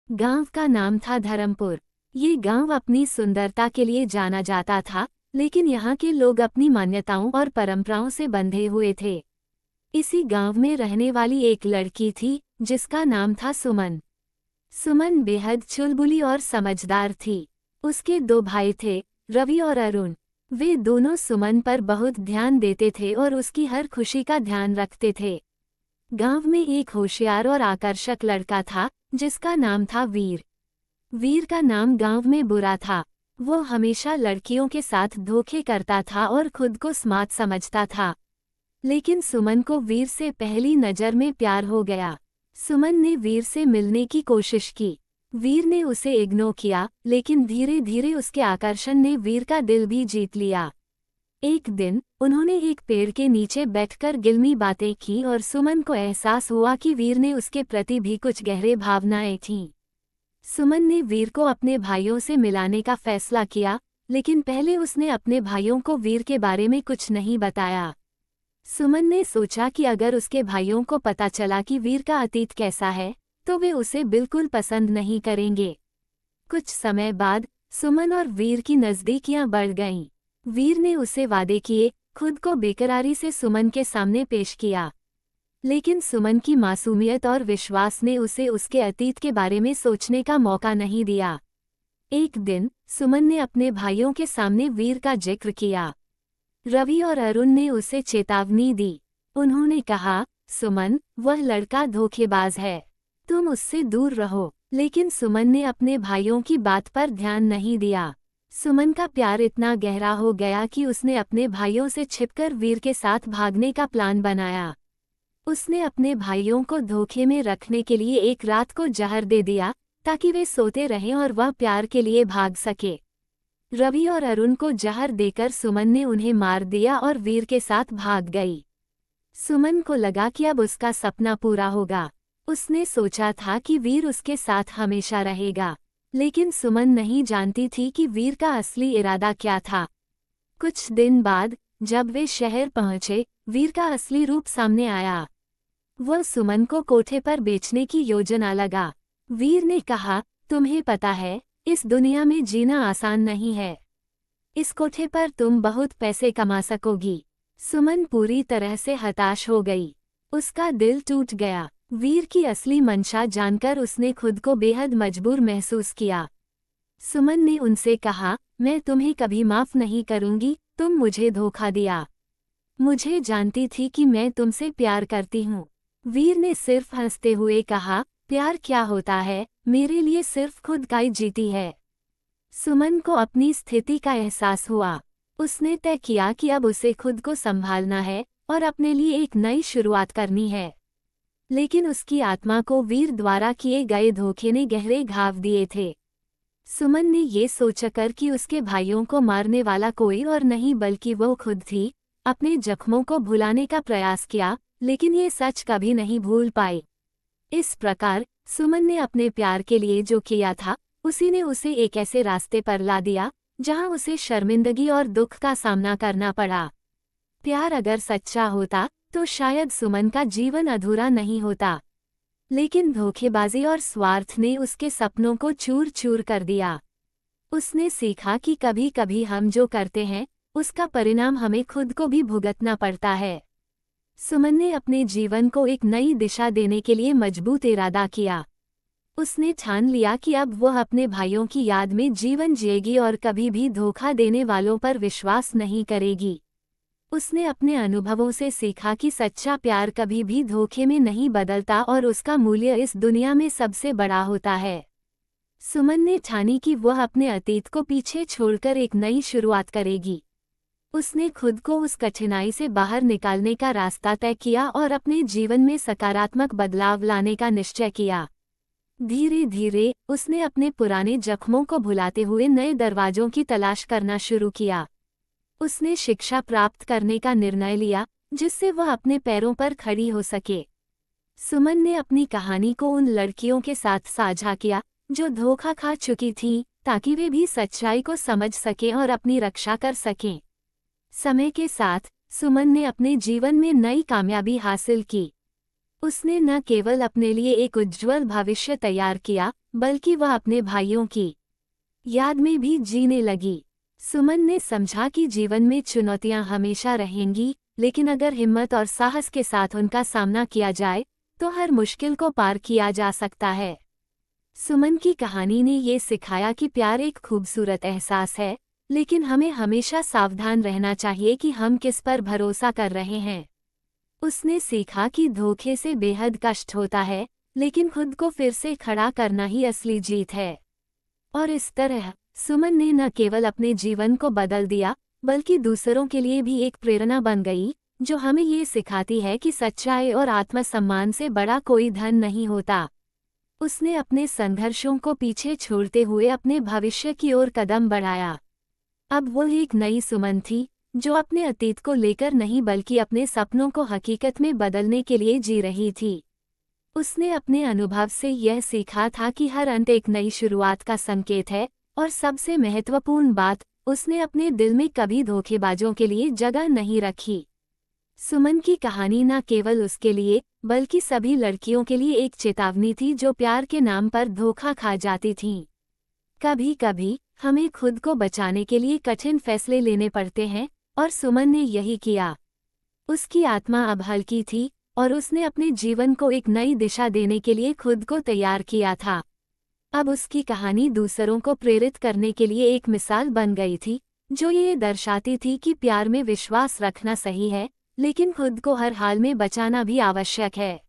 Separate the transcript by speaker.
Speaker 1: गांव का नाम था धर्मपुर। ये गांव अपनी सुंदरता के लिए जाना जाता था, लेकिन यहाँ के लोग अपनी मान्यताओं और परंपराओं से बंधे हुए थे। इसी गांव में रहने वाली एक लड़की थी, जिसका नाम था सुमन। सुमन बेहद चुलबुली और समझदार थी। उसके दो भाई थे, रवि और अरुण। वे दोनों सुमन पर बहुत ध्यान देते थे और उसकी हर खुशी का ध्यान रखते थे। गांव में एक होशियार और आकर्षक लड़का था, जिसका नाम था वीर। वीर का नाम गांव में बुरा था। वो हमेशा लड़कियों के साथ धोखे करता था और खुद को स्मार्ट समझता था। लेकिन सुमन को वीर से पहली नज़र में प्यार हो गया। सुमन ने वीर से मिलने की कोशिश की। वीर ने उसे इग्नोर किया, लेकिन धीरे धीरे उसके आकर्षण ने वीर का दिल भी जीत लिया। एक दिन उन्होंने एक पेड़ के नीचे बैठकर गिल्मी बातें की और सुमन को एहसास हुआ कि वीर ने उसके प्रति भी कुछ गहरे भावनाएं थीं। सुमन ने वीर को अपने भाइयों से मिलाने का फैसला किया, लेकिन पहले उसने अपने भाइयों को वीर के बारे में कुछ नहीं बताया। सुमन ने सोचा कि अगर उसके भाइयों को पता चला कि वीर का अतीत कैसा है, तो वे उसे बिल्कुल पसंद नहीं करेंगे। कुछ समय बाद सुमन और वीर की नज़दीकियां बढ़ गईं। वीर ने उसे वादे किए, खुद को बेकरारी से सुमन के सामने पेश किया। लेकिन सुमन की मासूमियत और विश्वास ने उसे उसके अतीत के बारे में सोचने का मौका नहीं दिया। एक दिन सुमन ने अपने भाइयों के सामने वीर का जिक्र किया। रवि और अरुण ने उसे चेतावनी दी। उन्होंने कहा, सुमन, वह लड़का धोखेबाज है, तुम उससे दूर रहो। लेकिन सुमन ने अपने भाइयों की बात पर ध्यान नहीं दिया। सुमन का प्यार इतना गहरा हो गया कि उसने अपने भाइयों से छिपकर वीर के साथ भागने का प्लान बनाया। उसने अपने भाइयों को धोखे में रखने के लिए एक रात को जहर दे दिया, ताकि वे सोते रहें और वह प्यार के लिए भाग सके। रवि और अरुण को जहर देकर सुमन ने उन्हें मार दिया और वीर के साथ भाग गई। सुमन को लगा कि अब उसका सपना पूरा होगा। उसने सोचा था कि वीर उसके साथ हमेशा रहेगा, लेकिन सुमन नहीं जानती थी कि वीर का असली इरादा क्या था। कुछ दिन बाद जब वे शहर पहुंचे, वीर का असली रूप सामने आया। वह सुमन को कोठे पर बेचने की योजना लगा। वीर ने कहा, तुम्हें पता है, इस दुनिया में जीना आसान नहीं है। इस कोठे पर तुम बहुत पैसे कमा सकोगी। सुमन पूरी तरह से हताश हो गई। उसका दिल टूट गया। वीर की असली मंशा जानकर उसने खुद को बेहद मजबूर महसूस किया। सुमन ने उनसे कहा, मैं तुम्हें कभी माफ नहीं करूंगी, तुम मुझे धोखा दिया। मुझे जानती थी कि मैं तुमसे प्यार करती हूँ। वीर ने सिर्फ हंसते हुए कहा, प्यार क्या होता है, मेरे लिए सिर्फ खुद का ही जीती है। सुमन को अपनी स्थिति का एहसास हुआ। उसने तय किया कि अब उसे खुद को संभालना है और अपने लिए एक नई शुरुआत करनी है। लेकिन उसकी आत्मा को वीर द्वारा किए गए धोखे ने गहरे घाव दिए थे। सुमन ने ये सोचकर कि उसके भाइयों को मारने वाला कोई और नहीं बल्कि वो खुद थी, अपने जख्मों को भुलाने का प्रयास किया, लेकिन ये सच कभी नहीं भूल पाई। इस प्रकार सुमन ने अपने प्यार के लिए जो किया था, उसी ने उसे एक ऐसे रास्ते पर ला दिया जहां उसे शर्मिंदगी और दुख का सामना करना पड़ा। प्यार अगर सच्चा होता तो शायद सुमन का जीवन अधूरा नहीं होता, लेकिन धोखेबाजी और स्वार्थ ने उसके सपनों को चूर चूर कर दिया। उसने सीखा कि कभी कभी हम जो करते हैं, उसका परिणाम हमें खुद को भी भुगतना पड़ता है। सुमन ने अपने जीवन को एक नई दिशा देने के लिए मजबूत इरादा किया। उसने ठान लिया कि अब वह अपने भाइयों की याद में जीवन जिएगी और कभी भी धोखा देने वालों पर विश्वास नहीं करेगी। उसने अपने अनुभवों से सीखा कि सच्चा प्यार कभी भी धोखे में नहीं बदलता और उसका मूल्य इस दुनिया में सबसे बड़ा होता है। सुमन ने ठानी कि वह अपने अतीत को पीछे छोड़कर एक नई शुरुआत करेगी। उसने खुद को उस कठिनाई से बाहर निकालने का रास्ता तय किया और अपने जीवन में सकारात्मक बदलाव लाने का निश्चय किया। धीरे धीरे उसने अपने पुराने जख्मों को भुलाते हुए नए दरवाजों की तलाश करना शुरू किया। उसने शिक्षा प्राप्त करने का निर्णय लिया, जिससे वह अपने पैरों पर खड़ी हो सके। सुमन ने अपनी कहानी को उन लड़कियों के साथ साझा किया जो धोखा खा चुकी थीं, ताकि वे भी सच्चाई को समझ सकें और अपनी रक्षा कर सकें। समय के साथ सुमन ने अपने जीवन में नई कामयाबी हासिल की। उसने न केवल अपने लिए एक उज्ज्वल भविष्य तैयार किया, बल्कि वह अपने भाइयों की याद में भी जीने लगी। सुमन ने समझा कि जीवन में चुनौतियां हमेशा रहेंगी, लेकिन अगर हिम्मत और साहस के साथ उनका सामना किया जाए तो हर मुश्किल को पार किया जा सकता है। सुमन की कहानी ने ये सिखाया कि प्यार एक खूबसूरत एहसास है, लेकिन हमें हमेशा सावधान रहना चाहिए कि हम किस पर भरोसा कर रहे हैं। उसने सीखा कि धोखे से बेहद कष्ट होता है, लेकिन खुद को फिर से खड़ा करना ही असली जीत है। और इस तरह सुमन ने न केवल अपने जीवन को बदल दिया, बल्कि दूसरों के लिए भी एक प्रेरणा बन गई, जो हमें ये सिखाती है कि सच्चाई और आत्मसम्मान से बड़ा कोई धन नहीं होता। उसने अपने संघर्षों को पीछे छोड़ते हुए अपने भविष्य की ओर कदम बढ़ाया। अब वो एक नई सुमन थी, जो अपने अतीत को लेकर नहीं बल्कि अपने सपनों को हकीकत में बदलने के लिए जी रही थी। उसने अपने अनुभव से यह सीखा था कि हर अंत एक नई शुरुआत का संकेत है, और सबसे महत्वपूर्ण बात, उसने अपने दिल में कभी धोखेबाजों के लिए जगह नहीं रखी। सुमन की कहानी न केवल उसके लिए, बल्कि सभी लड़कियों के लिए एक चेतावनी थी जो प्यार के नाम पर धोखा खा जाती थीं। कभी कभी हमें खुद को बचाने के लिए कठिन फैसले लेने पड़ते हैं, और सुमन ने यही किया। उसकी आत्मा अब हल्की थी, और उसने अपने जीवन को एक नई दिशा देने के लिए खुद को तैयार किया था। अब उसकी कहानी दूसरों को प्रेरित करने के लिए एक मिसाल बन गई थी, जो ये दर्शाती थी कि प्यार में विश्वास रखना सही है, लेकिन खुद को हर हाल में बचाना भी आवश्यक है।